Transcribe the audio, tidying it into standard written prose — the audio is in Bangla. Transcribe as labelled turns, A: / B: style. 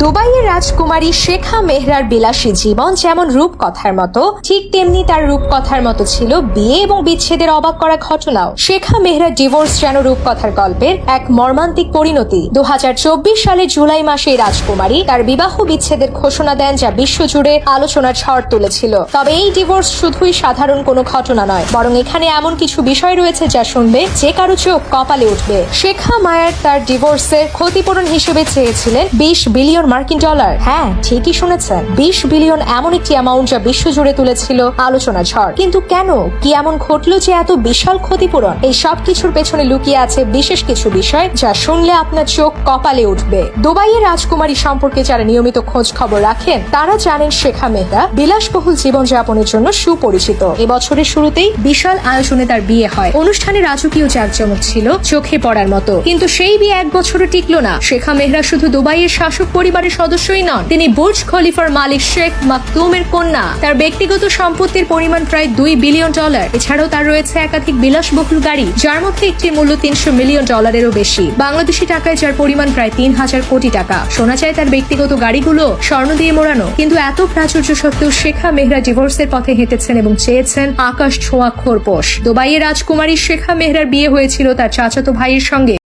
A: দুবাইয়ের রাজকুমারী শেখা মেহরার বিলাসী জীবন যেমন রূপকথার মতো, ঠিক তেমনি তার রূপকথার মতো ছিল বিয়ে এবং বিচ্ছেদের অবাক করা ঘটনাও। শেখা মেহরার ডিভোর্স যেন রূপকথার গল্পের এক মর্মান্তিক পরিণতি। 2024 সালের জুলাই মাসে এই রাজকুমারী তার বিবাহ বিচ্ছেদের ঘোষণা দেন, যা বিশ্বজুড়ে আলোচনার ঝড় তুলেছিল। তবে এই ডিভোর্স শুধুই সাধারণ কোনো ঘটনা নয়, বরং এখানে এমন কিছু বিষয় রয়েছে যা শুনলে যে কারো চোখ কপালে উঠবে। শেখা মায়ার তার ডিভোর্সের ক্ষতিপূরণ হিসেবে চেয়েছিলেন 20 বিলিয়ন মার্কিন ডলার। হ্যাঁ, ঠিকই শুনেছেন, 20 বিলিয়ন এমন একটি অ্যামাউন্ট যা বিশ্বজুড়ে তুলেছিল আলোচনা ঝড়। কিন্তু কেন, কি এমন ঘটলো যে এত বিশাল ক্ষতিপূরণ? এই সব কিছুর পেছনে লুকিয়ে আছে বিশেষ কিছু বিষয় যা শুনলে আপনার চোখ কপালে উঠবে। দুবাইয়ের রাজকুমারী সম্পর্কে যারা নিয়মিত খোঁজ খবর রাখেন তারা জানেন শেখা মেহরা বিলাসবহুল জীবনযাপনের জন্য সুপরিচিত। এবছরের শুরুতেই বিশাল আয়োজনে তার বিয়ে হয়। অনুষ্ঠানে রাজকীয় জাঁকজমক ছিল চোখে পড়ার মতো, কিন্তু সেই বিয়ে এক বছরও টিকলো না। শেখা মেহরা শুধু দুবাইয়ের শাসক পরিবারের সদস্যই নন, তিনি বুর্জ খলিফার মালিক শেখ মাকতুমের কন্যা। তার ব্যক্তিগত সম্পত্তির পরিমাণ প্রায় 2 বিলিয়ন ডলার। এছাড়াও তার রয়েছে একাধিক বিলাসবহুল গাড়ি, যার মধ্যে একটির মূল্য 300 মিলিয়ন ডলারেরও বেশি, বাংলাদেশি টাকায় যার পরিমাণ প্রায় 3000 কোটি টাকা। শোনা যায় তার ব্যক্তিগত গাড়িগুলো স্বর্ণ দিয়ে মোড়ানো। কিন্তু এত প্রাচুর্য সত্ত্বেও শেখা মেহরা ডিভোর্সের পথে হেঁটেছেন এবং চেয়েছেন আকাশ ছোঁয়া খোরপোশ। দুবাইয়ের রাজকুমারী শেখা মেহরার বিয়ে হয়েছিল তার চাচাতো ভাইয়ের সঙ্গে।